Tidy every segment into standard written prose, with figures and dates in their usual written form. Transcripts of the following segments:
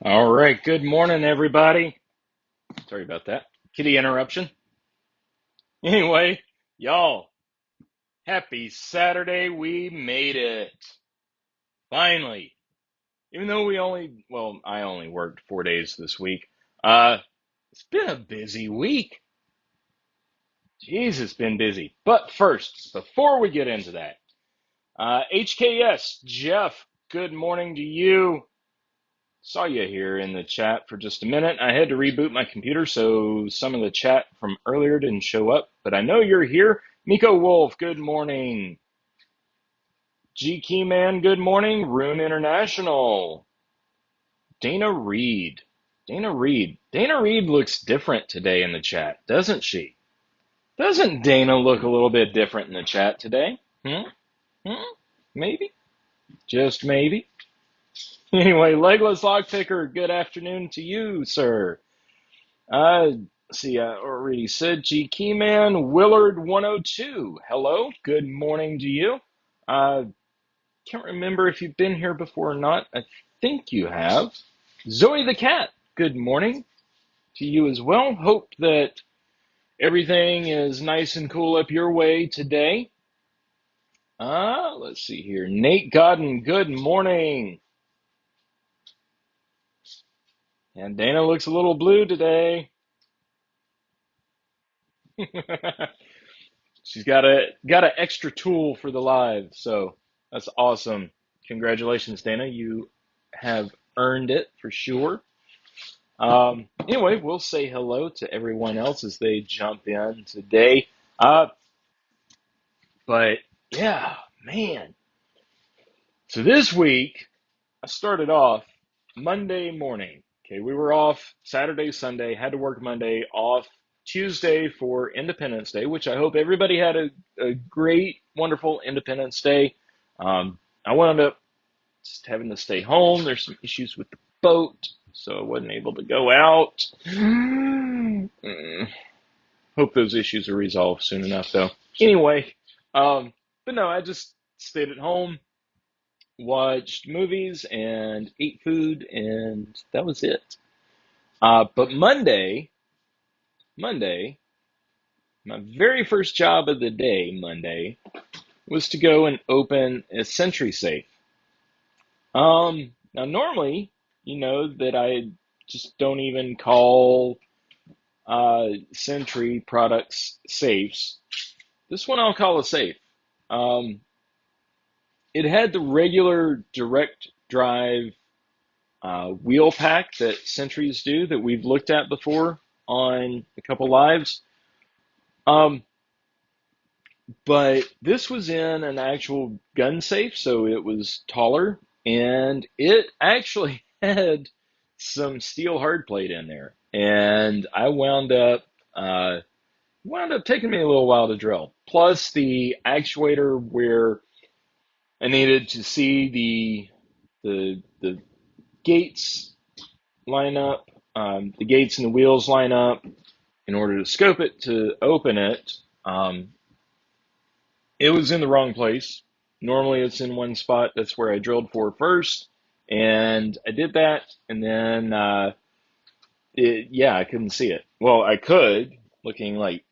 All right, good morning, everybody. Sorry about that. Kitty interruption. Anyway, y'all, happy Saturday. We made it. Finally. Even though I only worked 4 days this week. It's been a busy week. Jeez, it's been busy. But first, before we get into that, HKS, Jeff, good morning to you. Saw you here in the chat for just a minute. I had to reboot my computer, so some of the chat from earlier didn't show up, but I know you're here. Miko Wolf, good morning. G Keyman, good morning. Rune International. Dana Reed. Dana Reed. Dana Reed looks different today in the chat, doesn't she? Doesn't Dana look a little bit different in the chat today? Maybe? Just maybe? Anyway, Legless Lockpicker, good afternoon to you, sir. See, I already said G Keyman, Willard 102. Hello, good morning to you. Can't remember if you've been here before or not. I think you have. Zoe the Cat, good morning to you as well. Hope that everything is nice and cool up your way today. Let's see here. Nate Godden, good morning. And Dana looks a little blue today. She's got an extra tool for the live, so that's awesome. Congratulations, Dana. You have earned it for sure. Anyway, we'll say hello to everyone else as they jump in today. But yeah, man. So this week I started off Monday morning. Okay, we were off Saturday, Sunday, had to work Monday, off Tuesday for Independence Day, which I hope everybody had a great, wonderful Independence Day. I wound up just having to stay home. There's some issues with the boat, so I wasn't able to go out. Hope those issues are resolved soon enough, though. Anyway, but no, I just stayed at home, watched movies, and ate food, and that was it. But Monday, my very first job of the day, Monday, was to go and open a Sentry safe. Now normally, you know that I just don't even call Sentry products safes. This one I'll call a safe. Um, it had the regular direct drive wheel pack that Sentries do that we've looked at before on a couple lives. But this was in an actual gun safe, so it was taller, and it actually had some steel hard plate in there. And I wound up taking me a little while to drill. Plus the actuator where I needed to see the gates line up, the gates and the wheels line up in order to scope it to open it. It was in the wrong place. Normally it's in one spot. That's where I drilled for first. And I did that. And then, I couldn't see it. Well, I could, looking like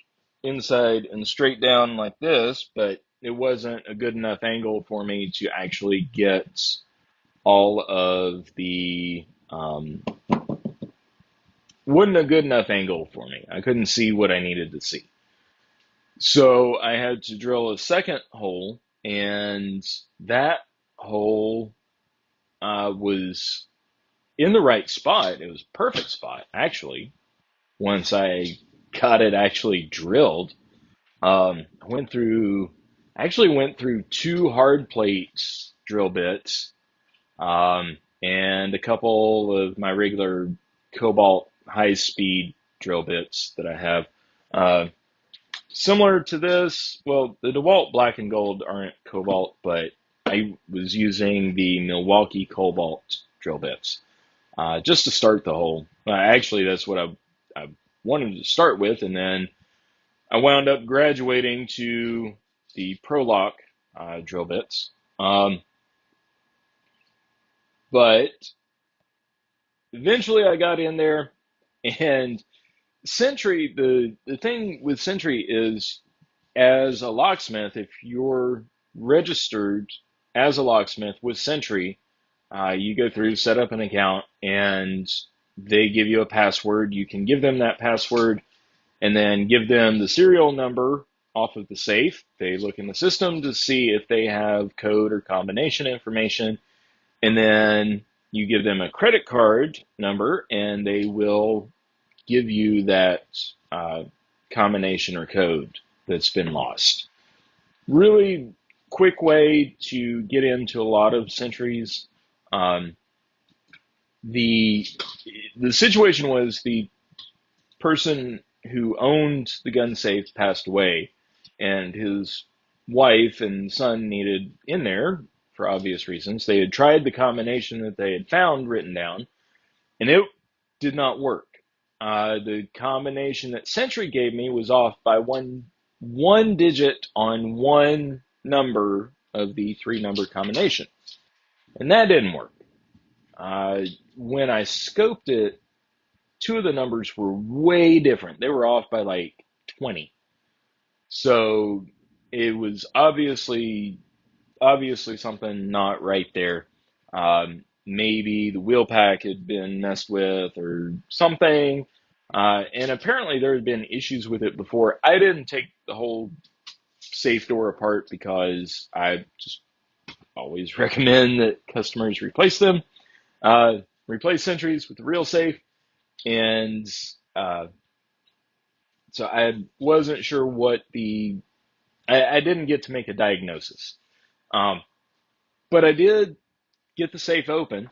inside and straight down like this, but it wasn't a good enough angle for me to actually get all of wasn't a good enough angle for me. I couldn't see what I needed to see. So I had to drill a second hole, and that hole was in the right spot. It was a perfect spot, actually. Once I got it actually drilled, I actually went through two hard plates drill bits, and a couple of my regular Cobalt high speed drill bits that I have. Similar to this, well, the DeWalt Black and Gold aren't Cobalt, but I was using the Milwaukee Cobalt drill bits just to start the hole. Actually, that's what I wanted to start with, and then I wound up graduating to the ProLock drill bits. But eventually I got in there, and Sentry, the thing with Sentry is, as a locksmith, if you're registered as a locksmith with Sentry, you go through, set up an account, and they give you a password. You can give them that password and then give them the serial number off of the safe. They look in the system to see if they have code or combination information, and then you give them a credit card number, and they will give you that combination or code that's been lost. Really quick way to get into a lot of Sentries. Um, the the situation was the person who owned the gun safe passed away, and his wife and son needed in there for obvious reasons. They had tried the combination that they had found written down, and it did not work. The combination that Sentry gave me was off by one digit on one number of the three-number combination, and that didn't work. When I scoped it, two of the numbers were way different. They were off by like 20. So it was obviously something not right there. Maybe the wheel pack had been messed with or something. And apparently there had been issues with it before. I didn't take the whole safe door apart because I just always recommend that customers replace them. Replace Sentries with the real safe. And so I wasn't sure I didn't get to make a diagnosis. But I did get the safe open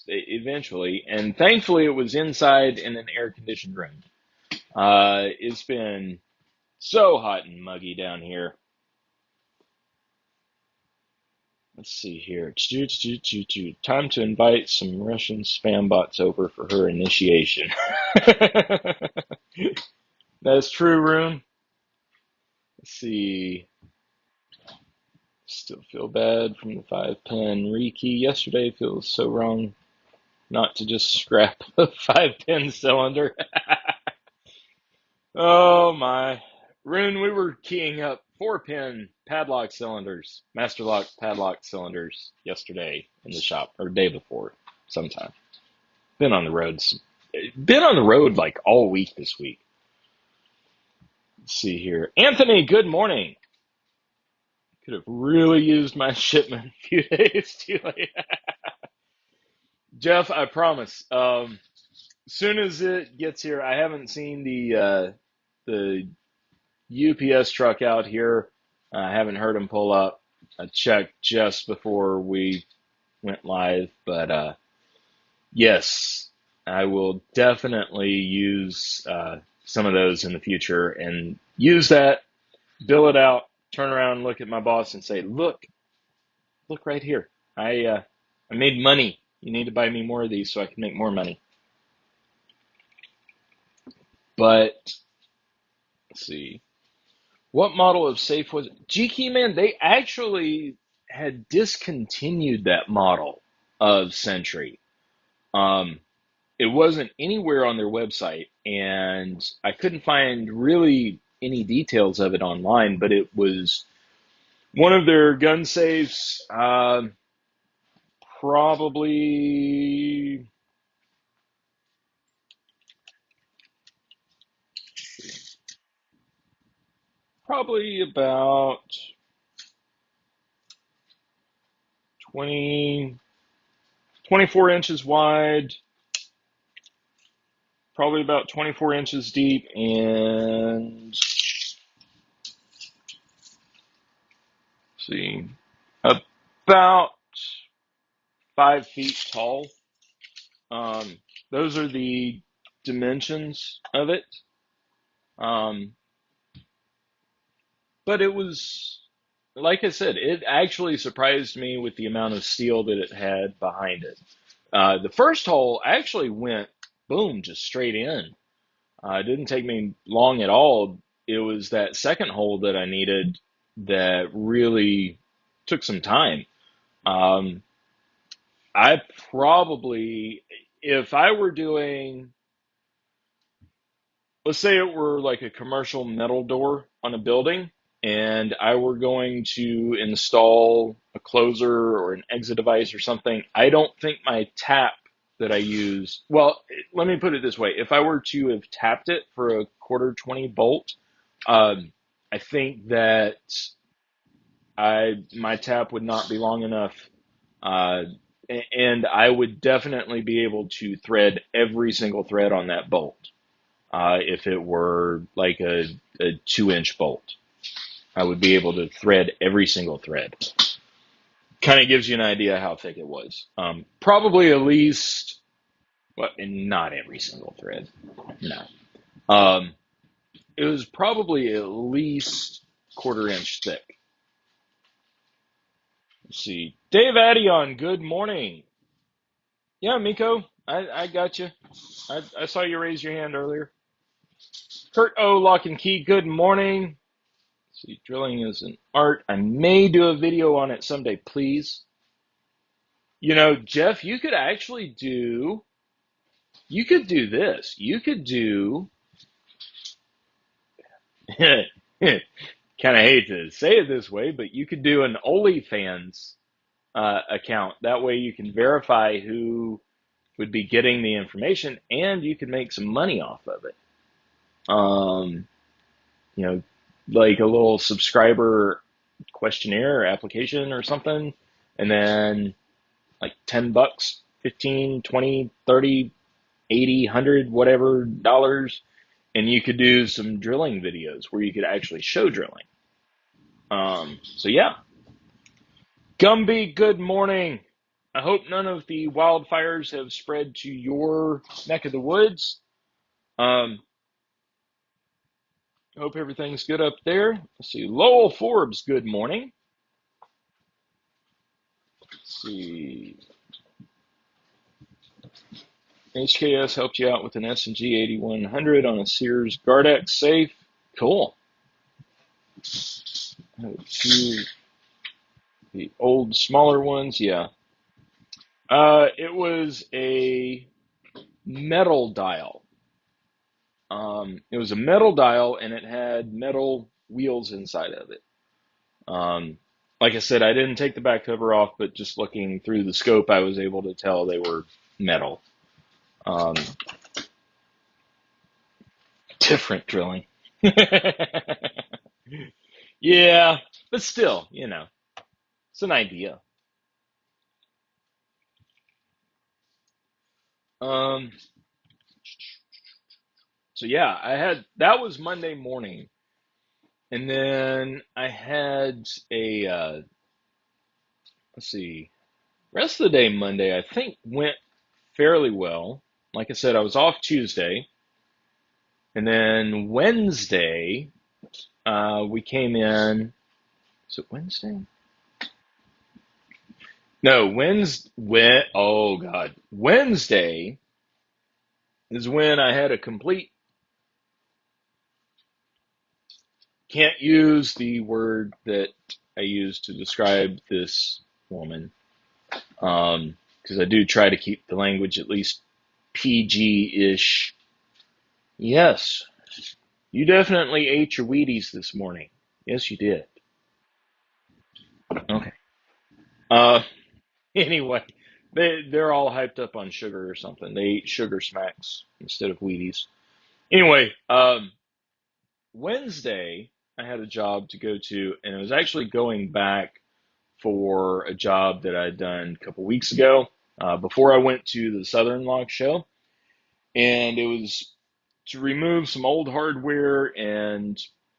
eventually, and thankfully it was inside in an air-conditioned room. It's been so hot and muggy down here. Let's see here. Time to invite some Russian spam bots over for her initiation. That's true, Rune. Let's see. Still feel bad from the 5-pin rekey yesterday. Feels so wrong not to just scrap a 5-pin cylinder. Oh my. Rune, we were keying up 4-pin padlock cylinders, master lock padlock cylinders yesterday in the shop, or day before, sometime. Been on the roads. Been on the road like all week this week. Let's see here. Anthony, good morning. Could have really used my shipment a few days too late. Jeff, I promise. As soon as it gets here, I haven't seen the UPS truck out here. I haven't heard him pull up. I checked just before we went live, but yes, I will definitely use some of those in the future and use that, bill it out, turn around, look at my boss, and say, "Look right here. I made money. You need to buy me more of these so I can make more money." But let's see. What model of safe was it? G-Key, man, they actually had discontinued that model of Sentry. Um, it wasn't anywhere on their website, and I couldn't find really any details of it online, but it was one of their gun safes, probably about 20, 24 inches wide, probably about 24 inches deep, and see, about 5 feet tall. Those are the dimensions of it. Um, but it was, like I said, it actually surprised me with the amount of steel that it had behind it. The first hole actually went, boom, just straight in. It didn't take me long at all. It was that second hole that I needed that really took some time. Um, I probably, if I were doing, let's say it were like a commercial metal door on a building, and I were going to install a closer or an exit device or something, I don't think my tap that I use, well, let me put it this way. If I were to have tapped it for a quarter 20 bolt, I think that my tap would not be long enough, uh, and I would definitely be able to thread every single thread on that bolt. If it were like a 2-inch bolt, I would be able to thread every single thread. Kind of gives you an idea how thick it was. Probably at least, well, and not every single thread. No. It was probably at least quarter-inch thick. Let's see. Dave Addion, good morning. Yeah, Miko, I got you. I saw you raise your hand earlier. Kurt O, Lock and Key, good morning. Let's see, drilling is an art. I may do a video on it someday, please. You know, Jeff, you could do this. You could do, kind of hate to say it this way, but you could do an OnlyFans account. That way you can verify who would be getting the information, and you can make some money off of it. You know, like a little subscriber questionnaire or application or something, and then like $10, 15, 20, 30, 80, 100, whatever dollars, and you could do some drilling videos where you could actually show drilling. So yeah. Gumby, good morning. I hope none of the wildfires have spread to your neck of the woods. I hope everything's good up there. Let's see. Lowell Forbes, good morning. Let's see. HKS helped you out with an S&G 8100 on a Sears Gardex safe. Cool. The old smaller ones, yeah. It was a metal dial. It was a metal dial, and it had metal wheels inside of it. Like I said, I didn't take the back cover off, but just looking through the scope, I was able to tell they were metal. Different drilling. Yeah, but still, you know, it's an idea. So yeah, that was Monday morning. And then I had let's see, rest of the day Monday, I think went fairly well. Like I said, I was off Tuesday. And then Wednesday, we came in, is it Wednesday? No, oh God. Wednesday is when I had a complete, can't use the word that I use to describe this woman, because I do try to keep the language at least PG-ish. Yes, you definitely ate your Wheaties this morning. Yes, you did. Okay. Uh, anyway, they're all hyped up on sugar or something. They ate Sugar Smacks instead of Wheaties. Anyway, Wednesday I had a job to go to, and I was actually going back for a job that I'd done a couple weeks ago, before I went to the Southern Lock Show, and it was to remove some old hardware and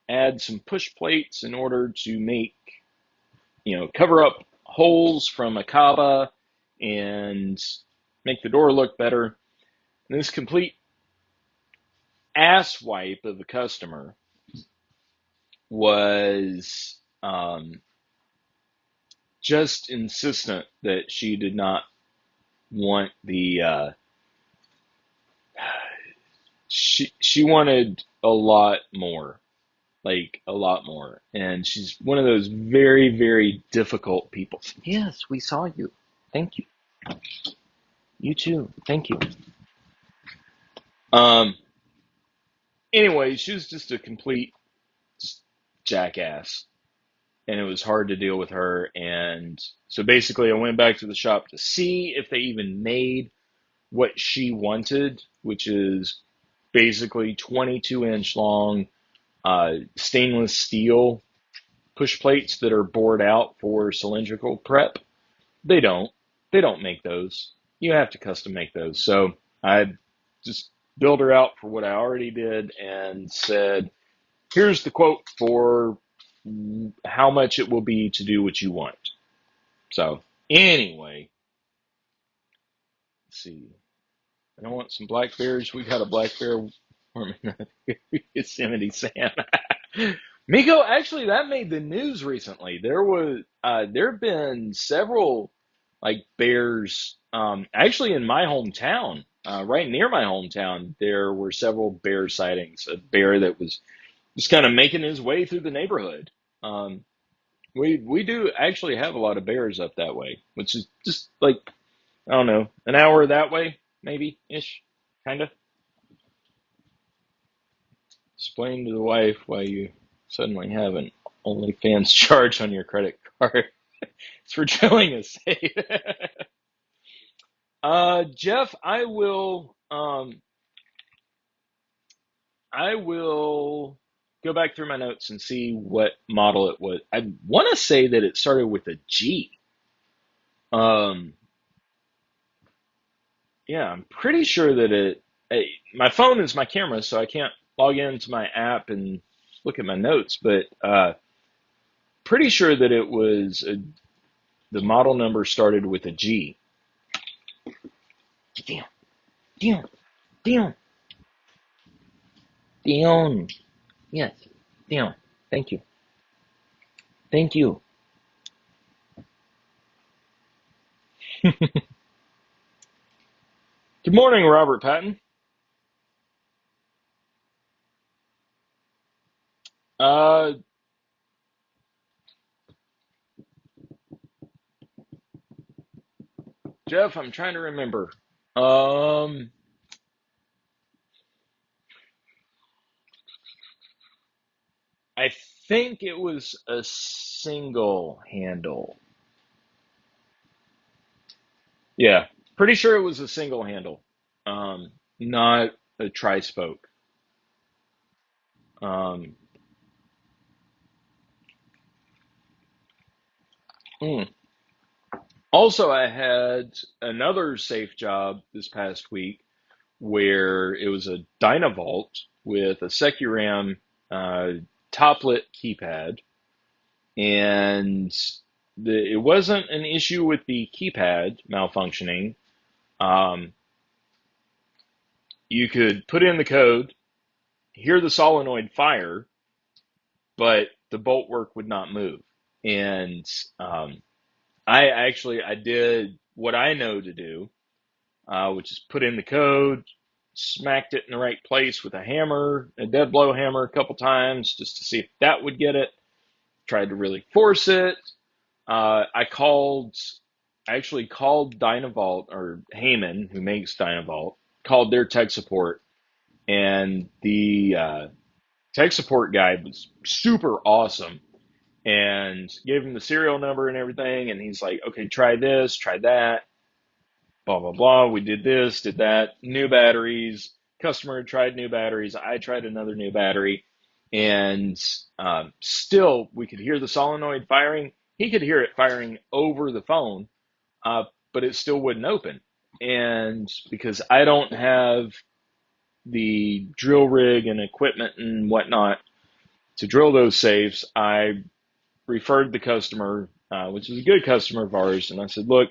add some push plates in order to make, cover up holes from a cava and make the door look better. And this complete asswipe of a customer was just insistent that she did not want she wanted a lot more, like a lot more. And she's one of those very, very difficult people. Yes, we saw you. Thank you. You too. Thank you. Um. Anyway, she was just a complete just jackass, and it was hard to deal with her. And so basically, I went back to the shop to see if they even made what she wanted, which is basically 22-inch long stainless steel push plates that are bored out for cylindrical prep. They don't. They don't make those. You have to custom make those. So I just built her out for what I already did and said, here's the quote for how much it will be to do what you want. So anyway, let's see. I want some black bears. We got a black bear warming up Yosemite Sam. Miko, actually, that made the news recently. There have been several like bears. Actually, in my hometown, right near my hometown, there were several bear sightings. A bear that was just kind of making his way through the neighborhood. Um, we do actually have a lot of bears up that way, which is just like I don't know, an hour that way, maybe ish, kind of. Explain to the wife why you suddenly have an OnlyFans charge on your credit card. It's for drilling a safe. Jeff, I will go back through my notes and see what model it was. I want to say that it started with a G. Um, yeah, I'm pretty sure that my phone is my camera, so I can't log into my app and look at my notes, but pretty sure that the model number started with a G. Dion, Dion, Dion, Dion. Yes, Dion. Thank you. Thank you. Good morning, Robert Patton. Uh, Jeff, I'm trying to remember. Um, I think it was a single handle. Yeah, pretty sure it was a single handle. Not a tri-spoke. Um, mm. Also, I had another safe job this past week where it was a Dynavolt with a Securam uh, toplit keypad, and it wasn't an issue with the keypad malfunctioning. Um, you could put in the code, hear the solenoid fire, but the bolt work would not move. And I did what I know to do, which is put in the code, smacked it in the right place with a hammer, a dead blow hammer a couple times just to see if that would get it. Tried to really force it. I actually called Dynavolt or Heyman, who makes Dynavolt, called their tech support, and the tech support guy was super awesome and gave him the serial number and everything. And he's like, okay, try this, try that, blah, blah, blah. We did this, did that, new batteries. Customer tried new batteries. I tried another new battery. And still, we could hear the solenoid firing. He could hear it firing over the phone, uh, but it still wouldn't open. And because I don't have the drill rig and equipment and whatnot to drill those safes, I referred the customer, which is a good customer of ours, and I said, look,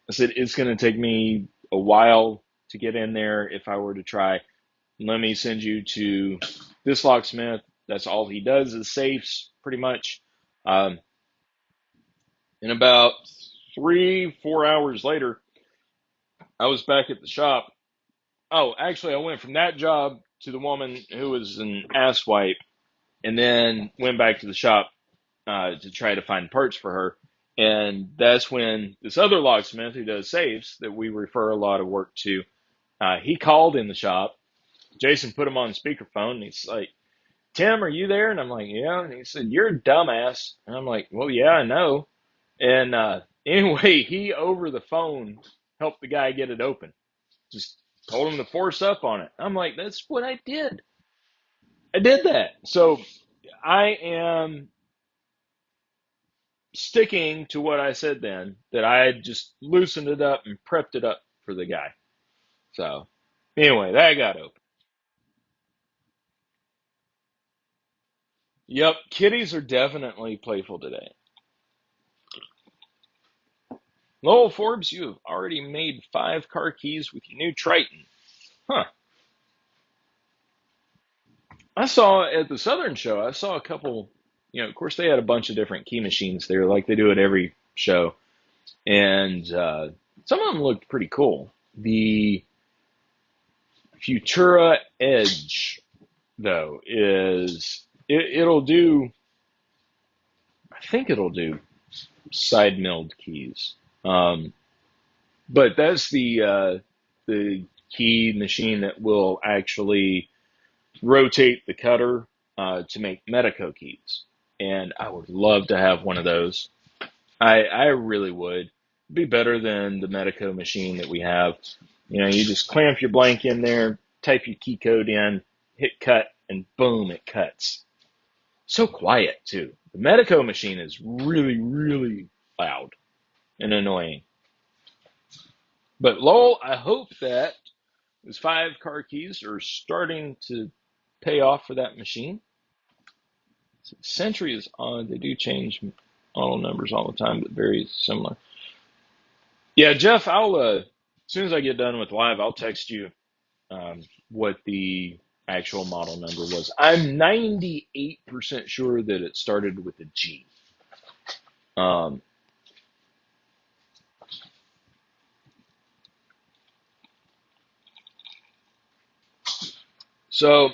I said, it's going to take me a while to get in there if I were to try. Let me send you to this locksmith. That's all he does is safes, pretty much. Um, and about 3, 4 hours later, I was back at the shop. Oh, actually, I went from that job to the woman who was an asswipe, and then went back to the shop to try to find parts for her. And that's when this other locksmith who does safes that we refer a lot of work to, he called in the shop. Jason put him on speakerphone, and he's like, Tim, are you there? And I'm like, yeah. And he said, you're a dumbass. And I'm like, well, yeah, I know. And anyway, he over the phone helped the guy get it open. Just told him to force up on it. I'm like, that's what I did. I did that. So I am sticking to what I said then, that I had just loosened it up and prepped it up for the guy. So anyway, that got open. Yep, kitties are definitely playful today. Lowell Forbes, you have already made 5 car keys with your new Triton. Huh. I saw at the Southern show, I saw a couple, of course they had a bunch of different key machines there like they do at every show. And some of them looked pretty cool. The Futura Edge, though, it'll do, I think it'll do side milled keys. But that's the key machine that will actually rotate the cutter to make Medico keys. And I would love to have one of those. I really would. It'd be better than the Medico machine that we have. You just clamp your blank in there, type your key code in, hit cut, and boom, it cuts. So quiet, too. The Medico machine is really, really loud and annoying. But Lowell, I hope that those 5 car keys are starting to pay off for that machine. Century is odd. They do change model numbers all the time, but very similar. Yeah, Jeff, I'll as soon as I get done with live, I'll text you what the actual model number was. I'm 98% sure that it started with a G. So,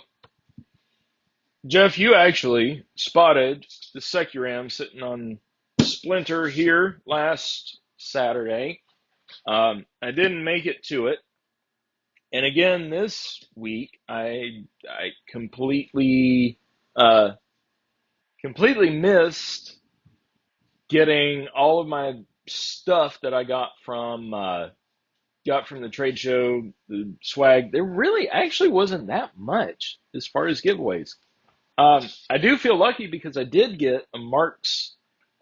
Jeff, you actually spotted the Securam sitting on Splinter here last Saturday. I didn't make it to it. And again, this week, I completely missed getting all of my stuff that I got from the trade show, the swag. There really actually wasn't that much as far as giveaways. I do feel lucky because I did get a Marks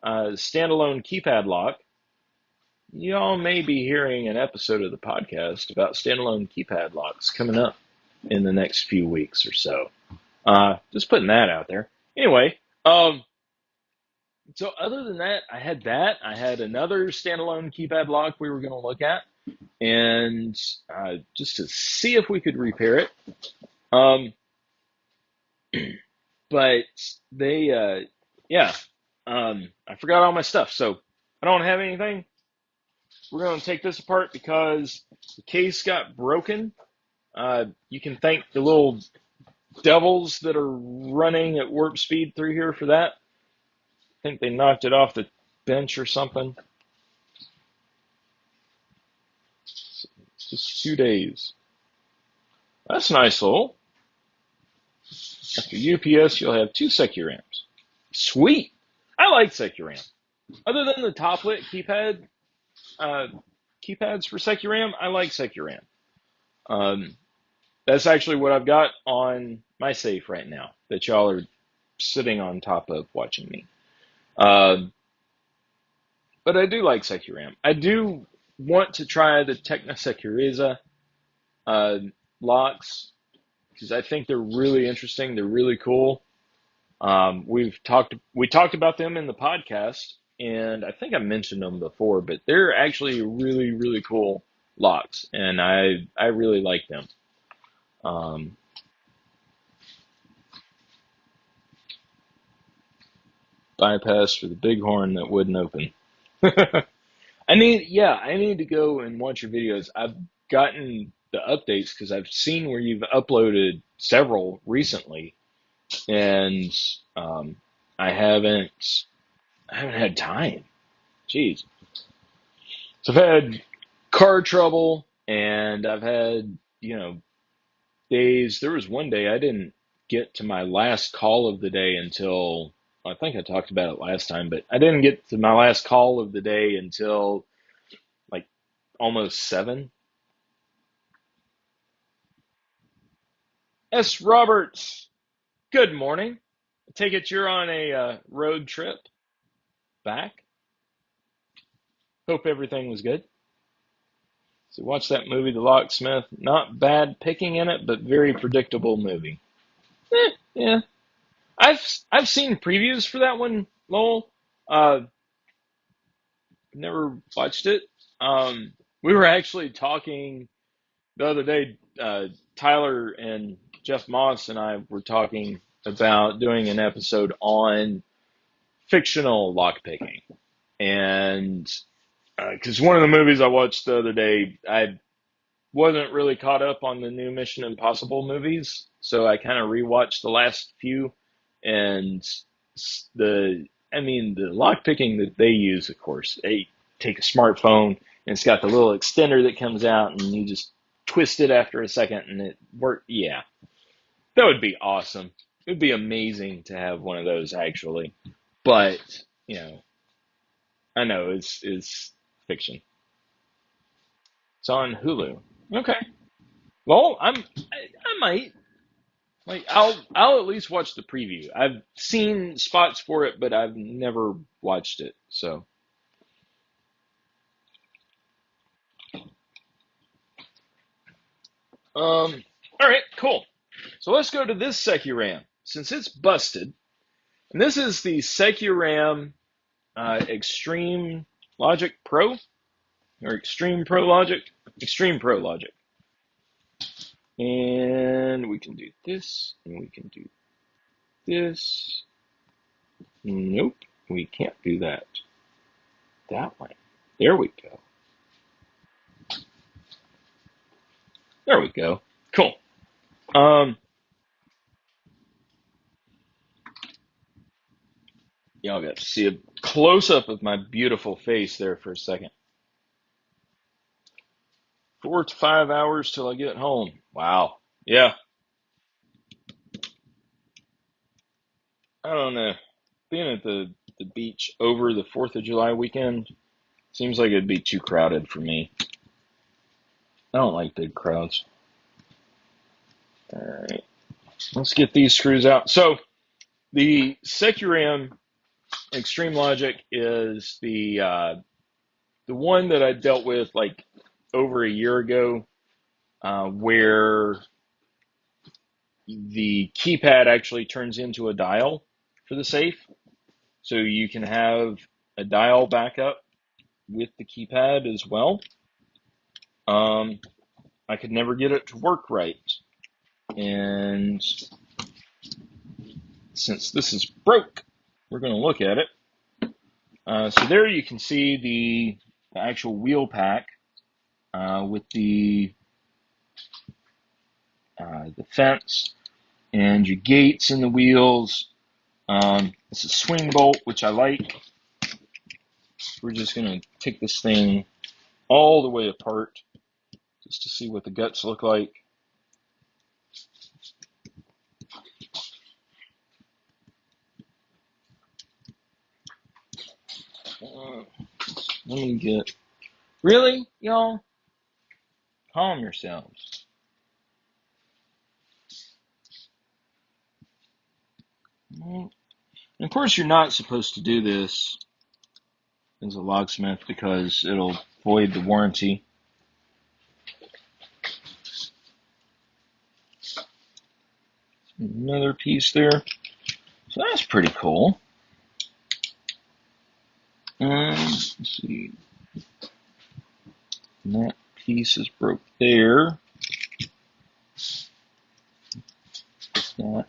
standalone keypad lock. Y'all may be hearing an episode of the podcast about standalone keypad locks coming up in the next few weeks or so. Just putting that out there. Anyway, so other than that. I had another standalone keypad lock we were going to look at, and just to see if we could repair it. But they, I forgot all my stuff, so I don't have anything. We're going to take this apart because the case got broken. You can thank the little devils that are running at warp speed through here for that. I think they knocked it off the bench or something. Just 2 days. That's nice, Lowell. After UPS, you'll have 2 Securams. Sweet. I like Securam. Other than the top-lit keypads for Securam, I like Securam. That's actually what I've got on my safe right now that y'all are sitting on top of watching me. But I do like Securam. I do want to try the Tecna Securiza locks because I think they're really interesting. They're really cool. We talked about them in the podcast, and I think I mentioned them before, but they're actually really, really cool locks, and I really like them. Bypass for the bighorn that wouldn't open. I need to go and watch your videos. I've gotten the updates because I've seen where you've uploaded several recently, and I haven't had time. Jeez. So I've had car trouble, and I've had, days. There was one day I didn't get to my last call of the day until, I think I talked about it last time, but I didn't get to my last call of the day until like almost 7. S. Roberts, good morning. I take it you're on a road trip back. Hope everything was good. So watch that movie, The Locksmith. Not bad picking in it, but very predictable movie. Yeah. I've seen previews for that one, Lowell. Never watched it. We were actually talking the other day. Tyler and Jeff Moss and I were talking about doing an episode on fictional lockpicking, and because one of the movies I watched the other day, I wasn't really caught up on the new Mission Impossible movies, so I kind of rewatched the last few, and the lockpicking that they use, of course, they take a smartphone and it's got the little extender that comes out, and you just twist it after a second, and it works. Yeah, that would be awesome. It would be amazing to have one of those actually, but I know it's fiction. It's on Hulu. Okay. Well, I might. Like I'll at least watch the preview. I've seen spots for it, but I've never watched it. So, all right, cool. So let's go to this SecuRAM since it's busted, and this is the SecuRAM Extreme Logic Pro or Extreme Pro Logic, Extreme Pro Logic, and we can do this, and we can do this. Nope, we can't do that. That way. There we go. There we go. Cool. Y'all got to see a close up of my beautiful face there for a second. 4 to 5 hours till I get home. Wow. Yeah. I don't know. Being at the beach over the 4th of July weekend seems like it'd be too crowded for me. I don't like big crowds. All right. Let's get these screws out. So the SecuRAM Extreme Logic is the one that I dealt with like over a year ago, where the keypad actually turns into a dial for the safe. So you can have a dial backup with the keypad as well. I could never get it to work right. And since this is broke, we're going to look at it. So there you can see the actual wheel pack with the fence and your gates in the wheels. It's a swing bolt, which I like. We're just going to take this thing all the way apart just to see what the guts look like. Let me get... Really, y'all? Calm yourselves. And of course, you're not supposed to do this as a locksmith because it'll void the warranty. Another piece there. So that's pretty cool. Let's see. And that piece is broke there. Get that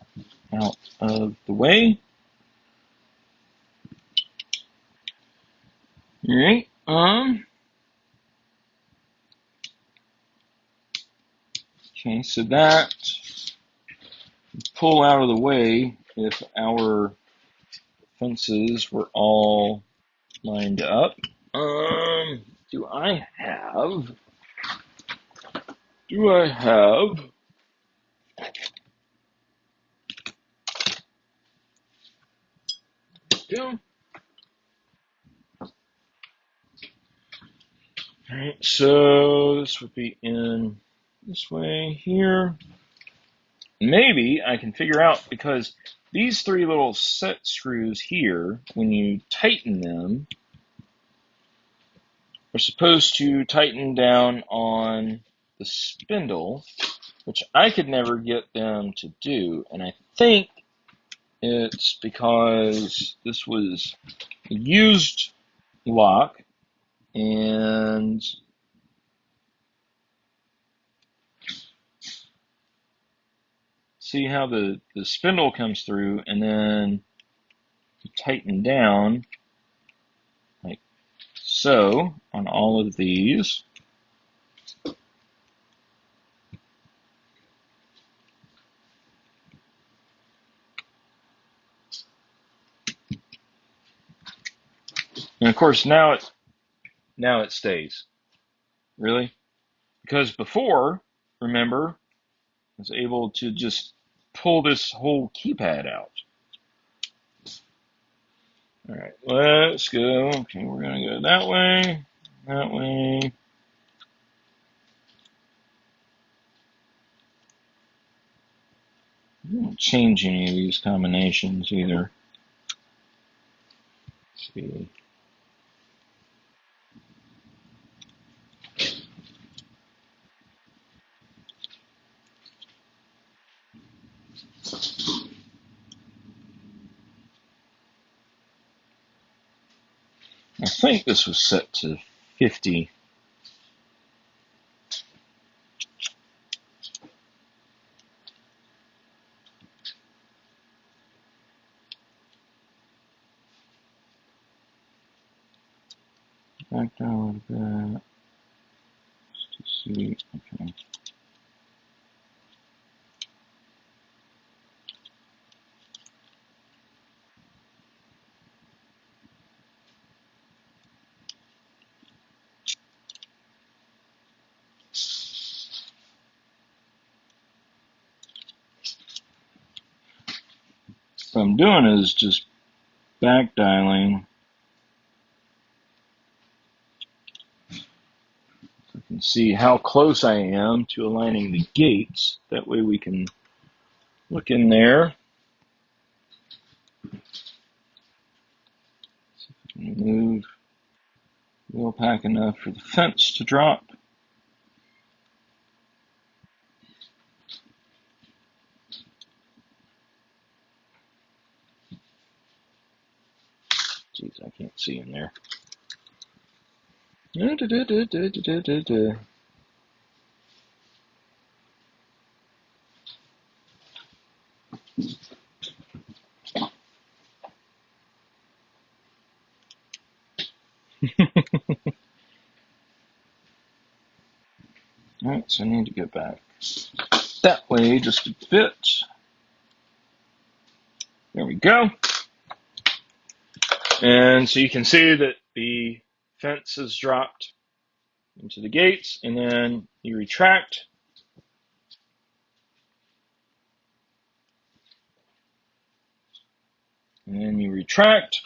out of the way. Alright, okay, so that pull out of the way if our fences were all lined up. Do I have? Yeah. All right, so this would be in this way here. Maybe I can figure out, because these three little set screws here, when you tighten them, are supposed to tighten down on the spindle, which I could never get them to do. And I think it's because this was a used lock, and see how the spindle comes through, and then you tighten down like so on all of these. And of course now it stays. Really? Because before, remember, I was able to just pull this whole keypad out. All right, let's go. Okay, we're gonna go that way, that way. I don't change any of these combinations either. Let's see. I think this was set to 50. Back down a little bit just to see. Okay. What I'm doing is just back dialing. So I can see how close I am to aligning the gates. That way we can look in there. See if we can move wheel pack enough for the fence to drop. Jeez, I can't see in there. Alright, so I need to get back that way just a bit. There we go. And so you can see that the fence is dropped into the gates, and then you retract. And then you retract.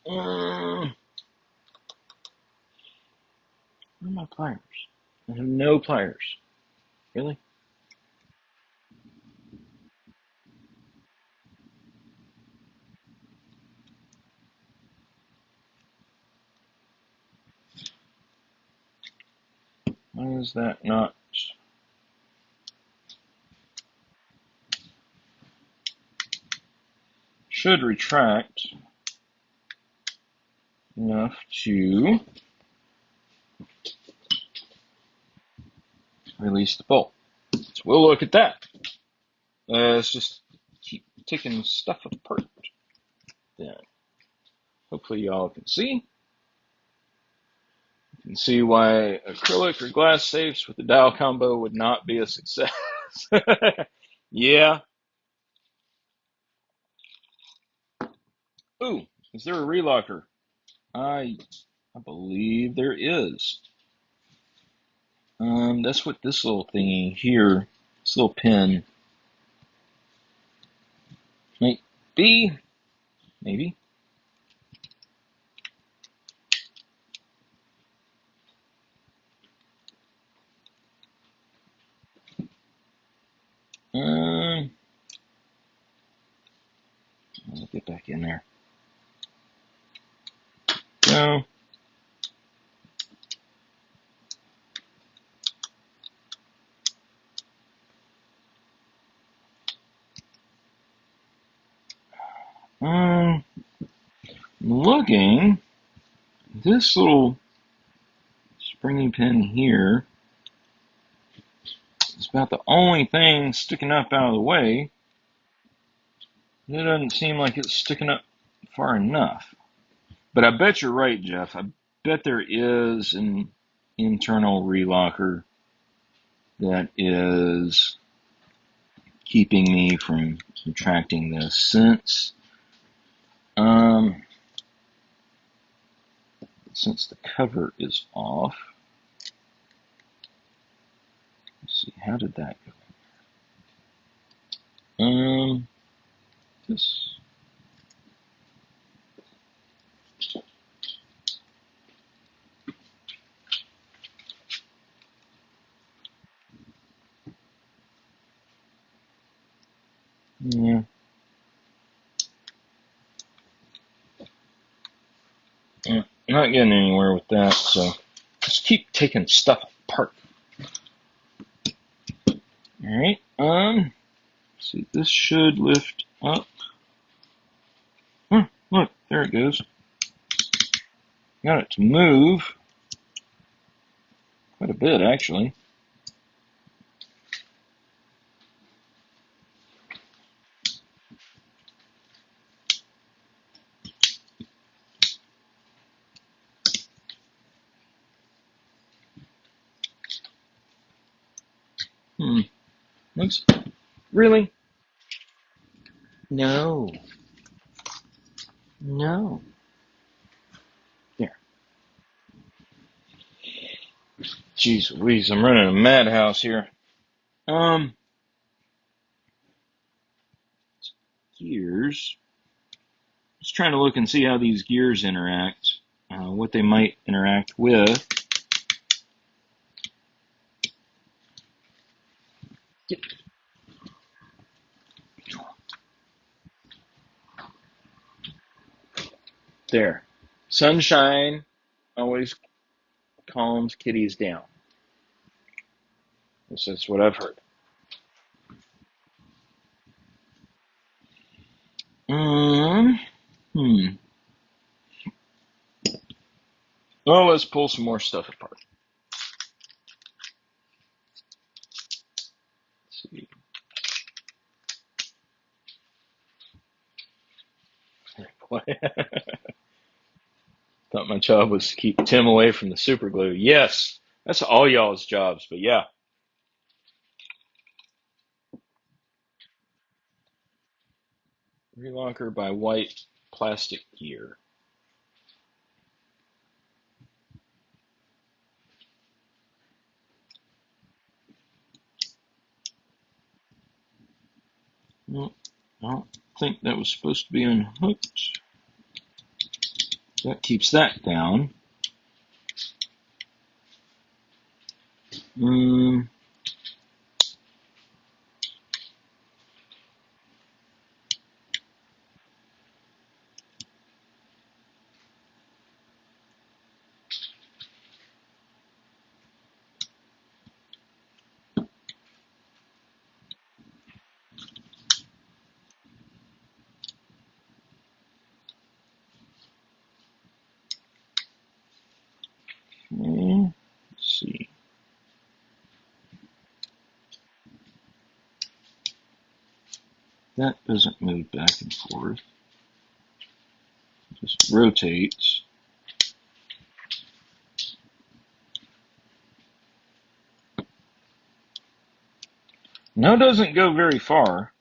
Where are my pliers? I have no pliers. Really? Why is that not? Should retract enough to release the bolt. So we'll look at that. Let's just keep taking stuff apart then. Hopefully y'all can see. can see why acrylic or glass safes with the dial combo would not be a success. Yeah. Ooh, is there a relocker? I believe there is. That's what this little thingy here, this little pin, might be. Maybe. I'll get back in there. No. Looking, this little springy pin here is about the only thing sticking up out of the way. It doesn't seem like it's sticking up far enough. But I bet you're right, Jeff. I bet there is an internal relocker that is keeping me from subtracting this since the cover is off. Let's see, how did that go? This. Yeah. Not getting anywhere with that, so just keep taking stuff apart. Alright, see, this should lift up. Look, there it goes. Got it to move quite a bit, actually. Looks, really? No. No. There. Jeez Louise, I'm running a madhouse here. Gears. Just trying to look and see how these gears interact, what they might interact with. There. Sunshine always calms kitties down. This is what I've heard. Well, let's pull some more stuff apart. Let's see. Boy. Thought my job was to keep Tim away from the super glue. Yes, that's all y'all's jobs, but yeah. Relocker by white plastic gear. No, I don't think that was supposed to be unhooked. That keeps that down. Okay, let's see. That doesn't move back and forth. It just rotates. No, it doesn't go very far.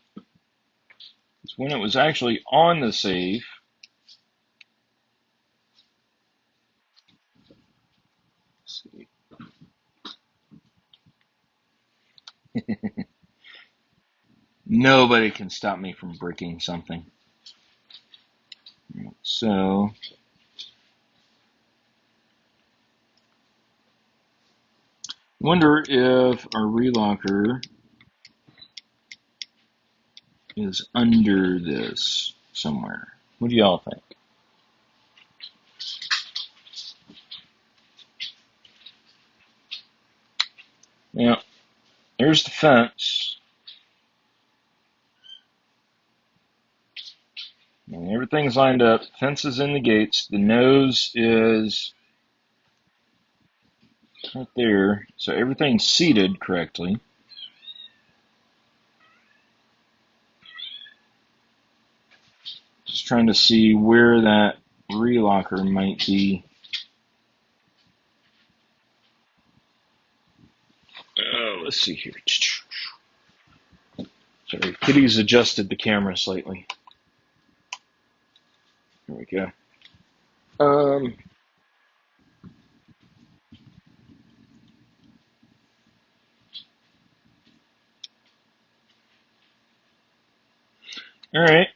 It's when it was actually on the safe. Let's see. Nobody can stop me from bricking something. So, I wonder if our relocker is under this somewhere. What do y'all think? Yeah, there's the fence. And everything's lined up. Fence is in the gates. The nose is right there. So everything's seated correctly. Just trying to see where that relocker might be. Let's see here. Sorry, Kitty's adjusted the camera slightly. There we go. All right.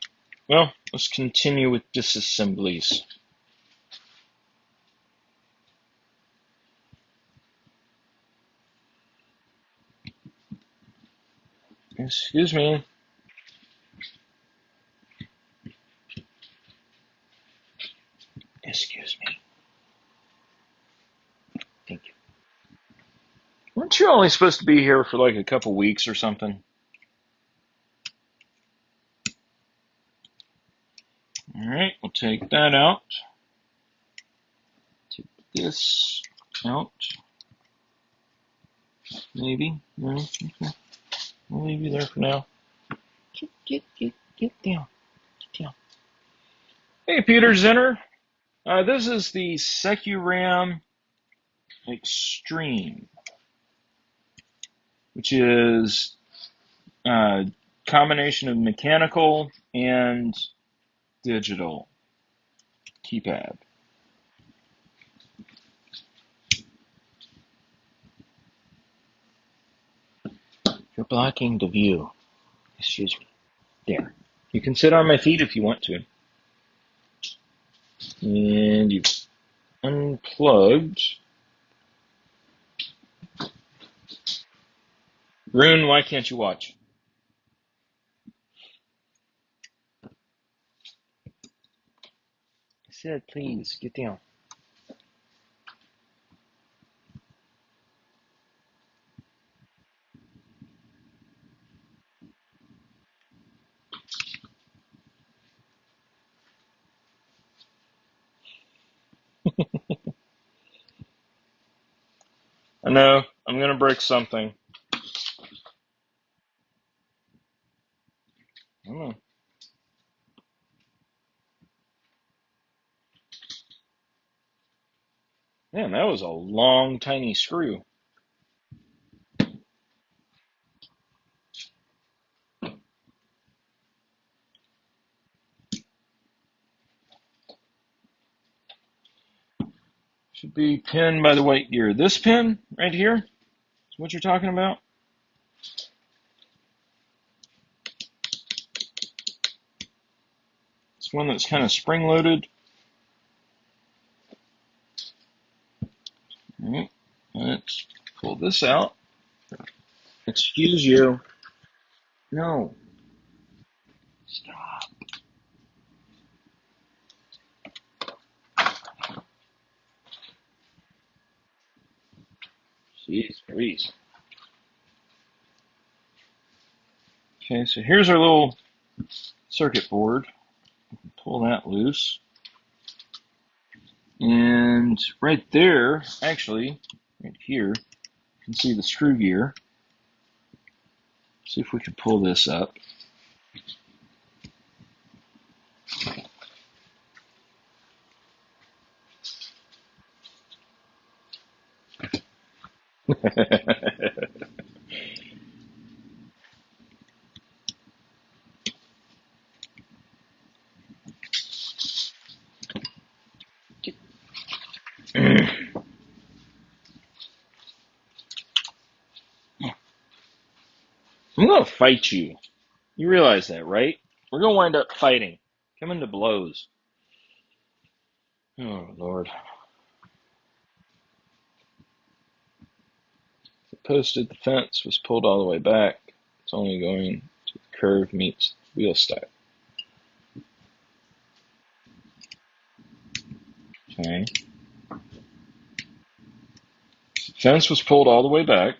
Well, let's continue with disassemblies. Excuse me. Excuse me. Thank you. Weren't you only supposed to be here for like a couple weeks or something? All right, we'll take that out. Take this out. Maybe. No. Okay. We'll leave you there for now. Get down. Get down. Hey, Peter Zinner. This is the SecuRAM Extreme, which is a combination of mechanical and digital keypad. You're blocking the view. Excuse me. There. You can sit on my feet if you want to. And you've unplugged. Rune, why can't you watch? I said, please, get down. I know, I'm going to break something. I don't know. Man, that was a long, tiny screw. Should be pinned by the white gear. This pin right here is what you're talking about? It's one that's kind of spring-loaded. All right, let's pull this out. Excuse you. No. Stop. Jeez, please. Okay, so here's our little circuit board. Pull that loose. And right there, actually, right here, you can see the screw gear. See if we can pull this up. I'm going to fight you. You realize that, right? We're going to wind up fighting, coming to blows. Oh, Lord. The post at the fence was pulled all the way back. It's only going to the curve meets wheel style. Okay. Fence was pulled all the way back.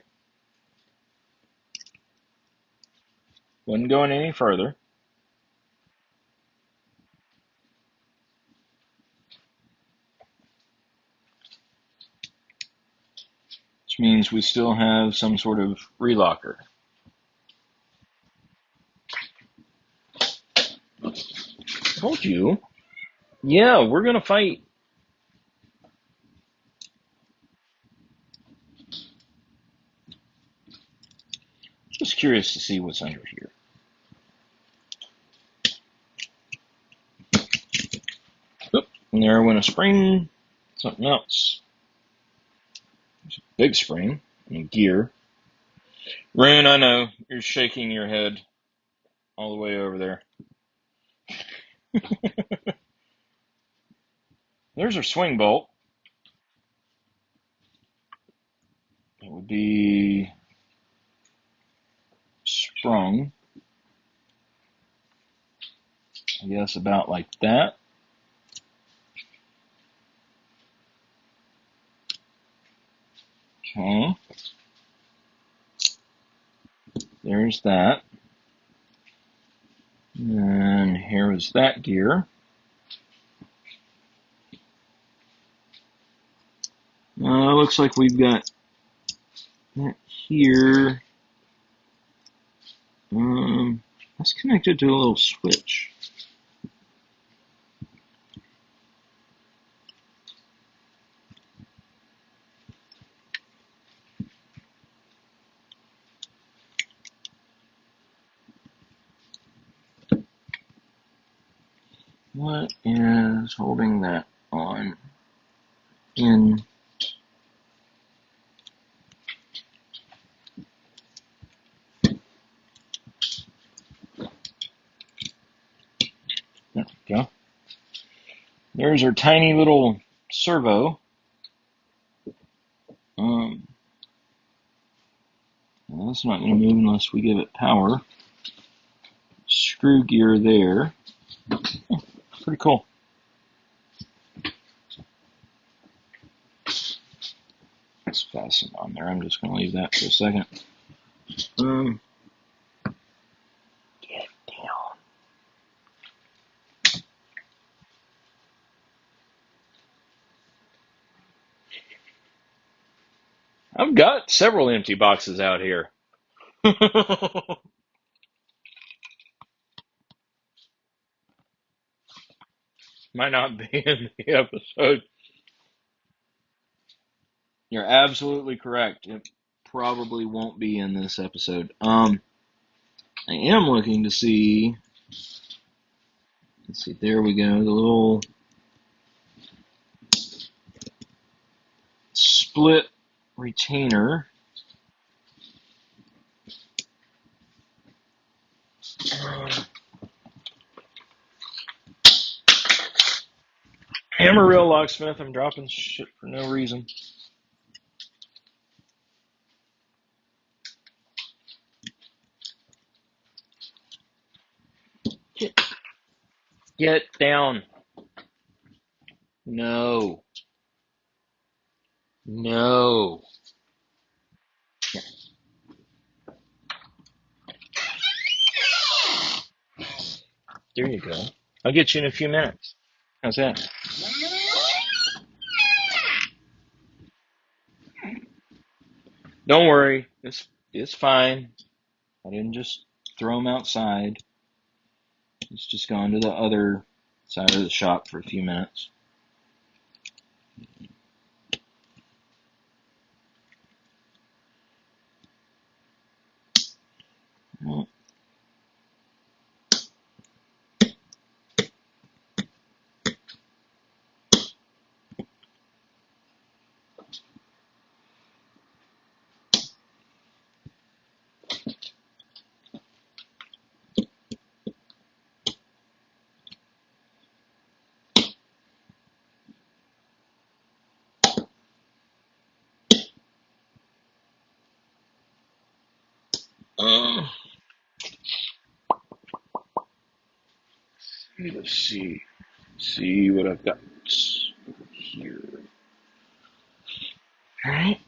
Wasn't going any further. Which means we still have some sort of relocker. Told you. Yeah, we're going to fight. Just curious to see what's under here. Oop, and there went a spring. Something else. There's a big spring and a gear. Rune, I know. You're shaking your head all the way over there. There's our swing bolt. It would be sprung, I guess, about like that. Okay. There's that. And here is that gear. Looks like we've got that here. That's connected to a little switch. What is holding that on in? There we go. There's our tiny little servo. Well, that's not going to move unless we give it power. Screw gear there. Oh, pretty cool. It's fastened on there. I'm just going to leave that for a second. Get down. I've got several empty boxes out here. Might not be in the episode. You're absolutely correct. It probably won't be in this episode. I am looking to see. Let's see. There we go. The little split retainer. I'm a real locksmith. I'm dropping shit for no reason. Get down. No. No. There you go. I'll get you in a few minutes. How's that? Don't worry. It's fine. I didn't just throw him outside. He's just gone to the other side of the shop for a few minutes. Well, Let's see what I've got here. All right.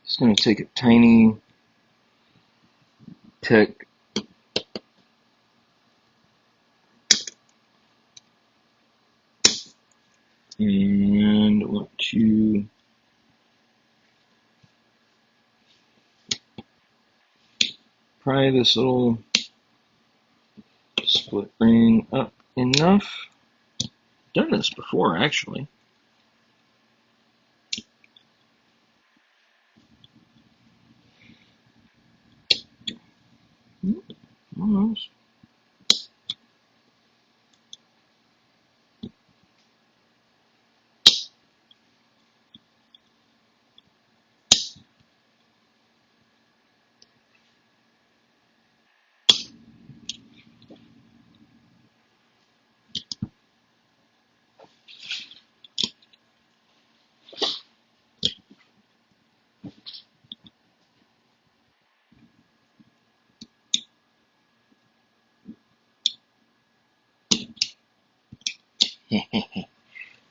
Just going to take a tiny pick. And I want to pry this little split ring up enough. Done this before, actually. Almost.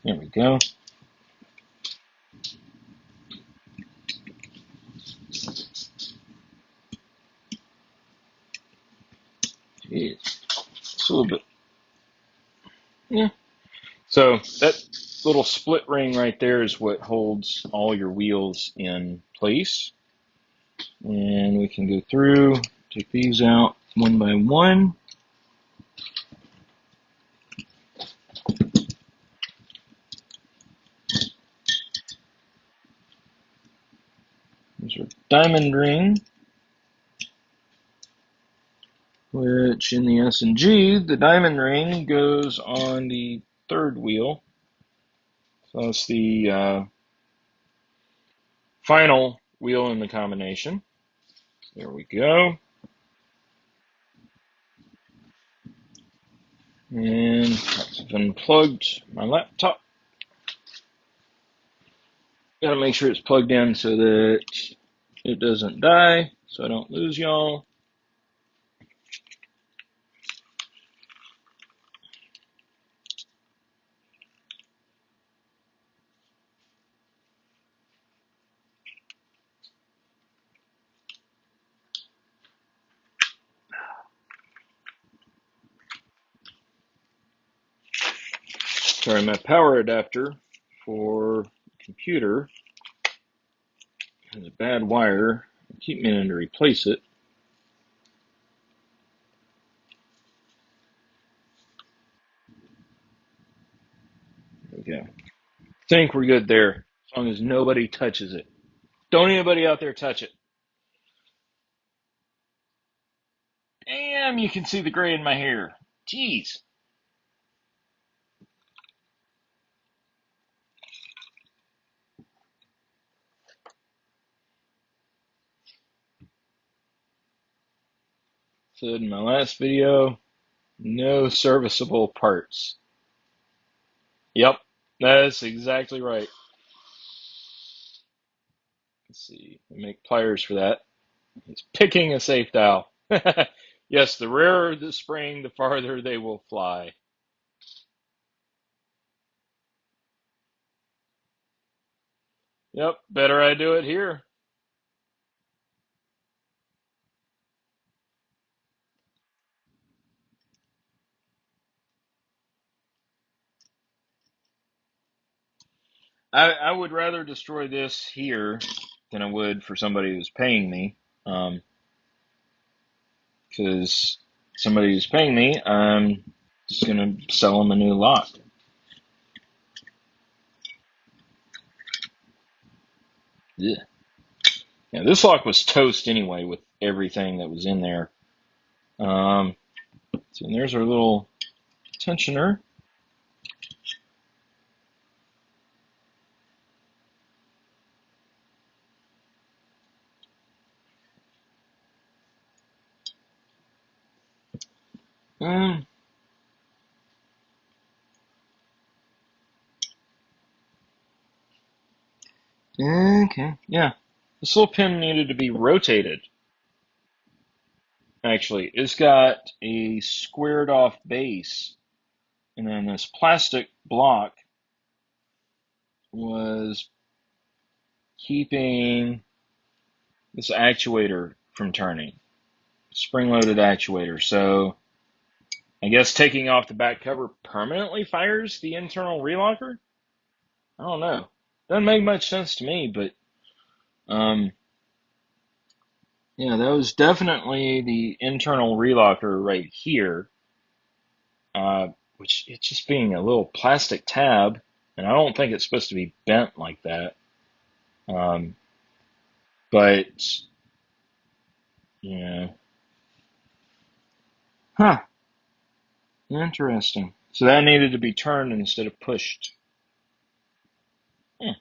There we go. Jeez. It's a little bit. Yeah. So that little split ring right there is what holds all your wheels in place. And we can go through, take these out one by one. There's our diamond ring, which in the S&G, the diamond ring goes on the third wheel. So that's the final wheel in the combination. There we go. And I've unplugged my laptop. Gotta make sure it's plugged in so that it doesn't die, so I don't lose y'all. Sorry, my power adapter for the computer has a bad wire. I keep meaning to replace it. There we go. I think we're good there, as long as nobody touches it. Don't anybody out there touch it. Damn, you can see the gray in my hair. Jeez. Said in my last video, no serviceable parts. Yep, that's exactly right. Let's see, we make pliers for that. It's picking a safe dial. Yes, the rarer the spring, the farther they will fly. Yep, better I do it here. I would rather destroy this here than I would for somebody who's paying me. Because somebody who's paying me, I'm just going to sell them a new lock. Yeah. Yeah, this lock was toast anyway with everything that was in there. So there's our little tensioner. Okay, yeah. This little pin needed to be rotated. actually. It's got a squared off base, and then this plastic block was keeping this actuator from turning. Spring-loaded actuator. So I guess taking off the back cover permanently fires the internal relocker? I don't know. Doesn't make much sense to me, but um, yeah, that was definitely the internal relocker right here, which it's just being a little plastic tab, and I don't think it's supposed to be bent like that. Um, but, you know, huh, interesting. So that needed to be turned instead of pushed. Hmm.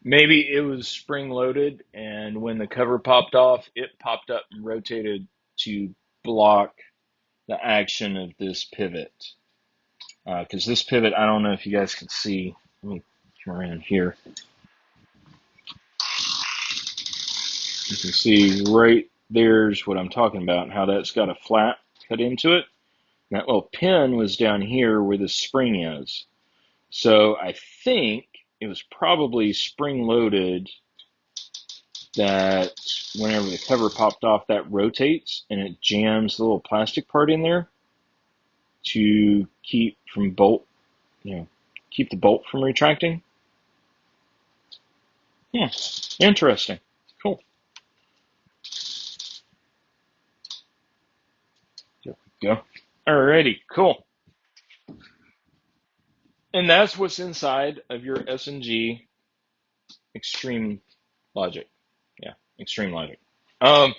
Maybe it was spring loaded, and when the cover popped off, it popped up and rotated to block the action of this pivot. Because this pivot, I don't know if you guys can see. Let me come around here. You can see right there's what I'm talking about, how that's got a flat cut into it. And that little pin was down here where the spring is. So I think it was probably spring loaded that whenever the cover popped off, that rotates and it jams the little plastic part in there to keep from bolt, keep the bolt from retracting. Yeah, interesting. Cool. There we go. Alrighty, cool. And that's what's inside of your S&G Extreme Logic. Yeah, Extreme Logic. Um,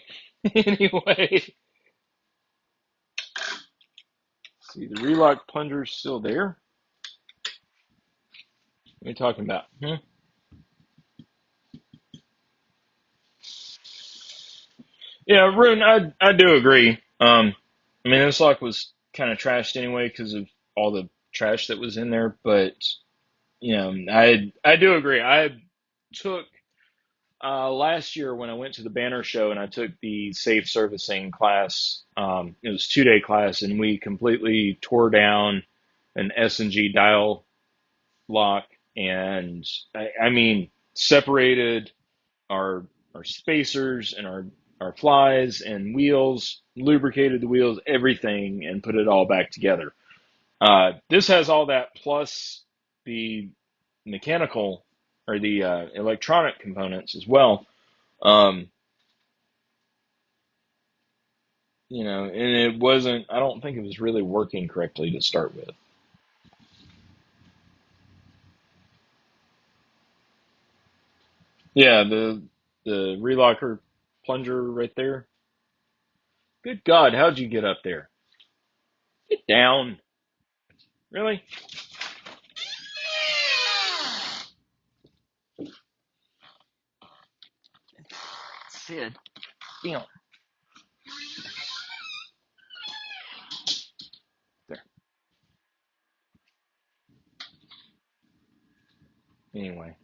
anyway, see the relock plunger's still there. What are you talking about? Yeah, Rune, I do agree. I mean, this lock was kind of trashed anyway because of all the trash that was in there, but I do agree. I took last year when I went to the banner show and I took the safe servicing class. It was 2-day class, and we completely tore down an S&G dial lock, and I mean separated our spacers and our flies and wheels, lubricated the wheels, everything, and put it all back together. This has all that plus the mechanical or the electronic components as well. Um, and it wasn't. I don't think it was really working correctly to start with. Yeah, the relocker plunger right there. Good God, how'd you get up there? Get down. Really? Sid, down. There. Anyway,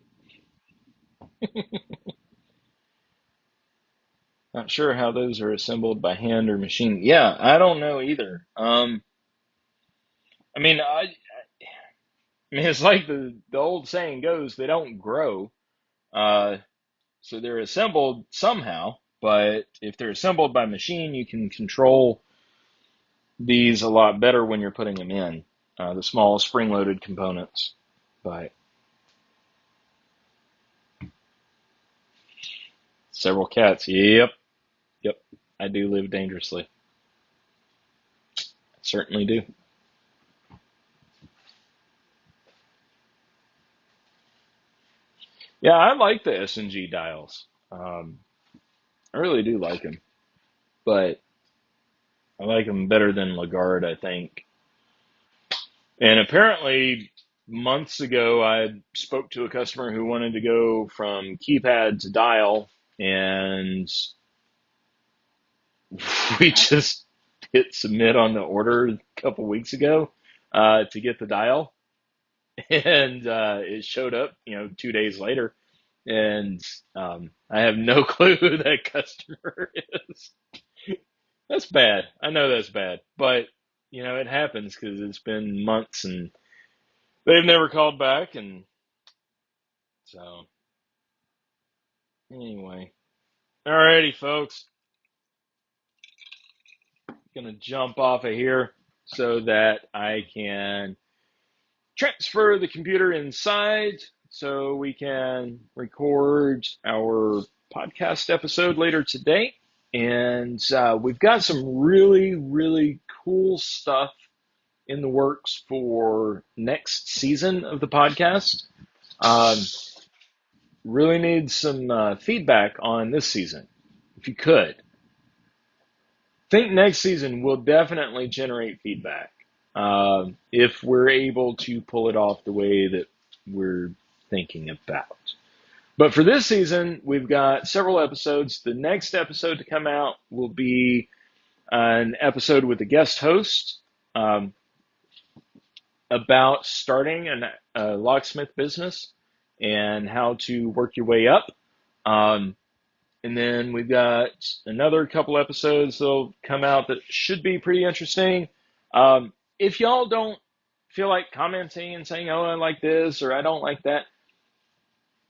not sure how those are assembled by hand or machine. Yeah, I don't know either. I mean, I mean, it's like the old saying goes, they don't grow. Uh, so they're assembled somehow, but if they're assembled by machine, you can control these a lot better when you're putting them in, the small spring-loaded components. But several cats. Yep, yep. I do live dangerously. I certainly do. Yeah, I like the S&G dials. I really do like them, but I like them better than Lagarde, I think. And apparently, months ago, I spoke to a customer who wanted to go from keypad to dial, and we just hit submit on the order a couple weeks ago to get the dial, and it showed up, 2 days later, and I have no clue who that customer is. That's bad. I know that's bad, but it happens because it's been months and they've never called back, and so anyway. Alrighty, folks, gonna jump off of here so that I can transfer the computer inside so we can record our podcast episode later today. And we've got some really, really cool stuff in the works for next season of the podcast. Um, really need some feedback on this season, if you could. Think next season will definitely generate feedback if we're able to pull it off the way that we're thinking about. But for this season, we've got several episodes. The next episode to come out will be an episode with a guest host about starting a locksmith business and how to work your way up. And then we've got another couple episodes that'll come out that should be pretty interesting. If y'all don't feel like commenting and saying, "Oh, I like this," or "I don't like that,"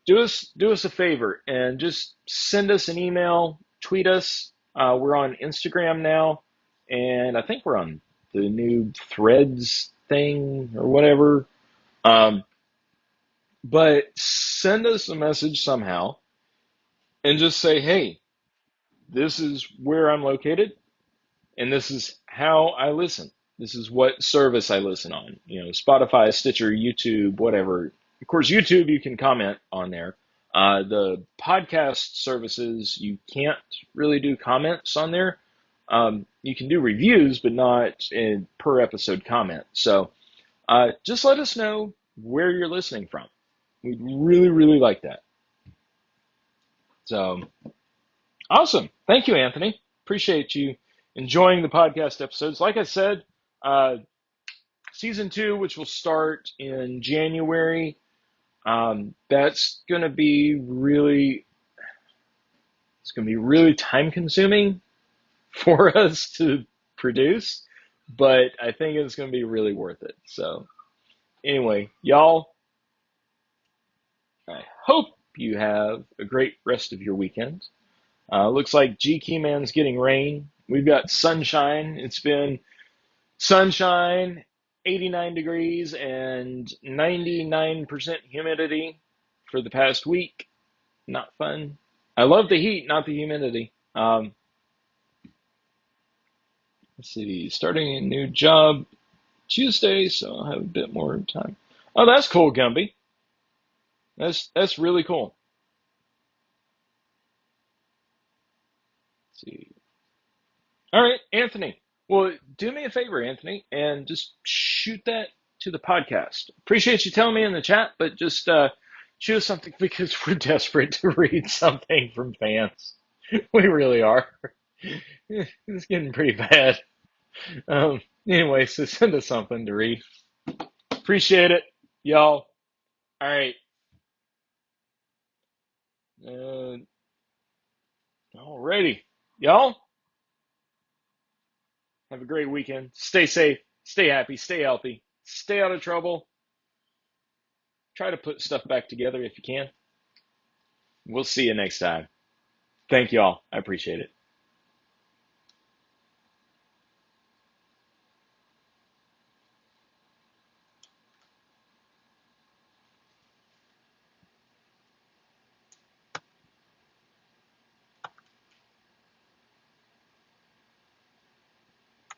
do us a favor and just send us an email, tweet us. We're on Instagram now, and I think we're on the new Threads thing or whatever. But send us a message somehow and just say, "Hey, this is where I'm located, and this is how I listen. This is what service I listen on. Spotify, Stitcher, YouTube, whatever." Of course, YouTube, you can comment on there. The podcast services, you can't really do comments on there. You can do reviews, but not in per episode comment. So just let us know where you're listening from. We'd really, really like that. So awesome. Thank you, Anthony. Appreciate you enjoying the podcast episodes. Like I said, season 2, which will start in January, that's going to be really, it's going to be really time consuming for us to produce, but I think it's going to be really worth it. So anyway, y'all, I hope you have a great rest of your weekend. Looks like G Keyman's getting rain. We've got sunshine. It's been sunshine, 89 degrees, and 99% humidity for the past week. Not fun. I love the heat, not the humidity. Let's see, starting a new job Tuesday, so I'll have a bit more time. Oh, that's cool, Gumby. That's really cool. Let's see. All right, Anthony. Well, do me a favor, Anthony, and just shoot that to the podcast. Appreciate you telling me in the chat, but just shoot us something because we're desperate to read something from fans. We really are. It's getting pretty bad. Anyway, so send us something to read. Appreciate it, y'all. All right. Alrighty. Y'all, have a great weekend. Stay safe, stay happy, stay healthy, stay out of trouble. Try to put stuff back together if you can. We'll see you next time. Thank y'all. I appreciate it.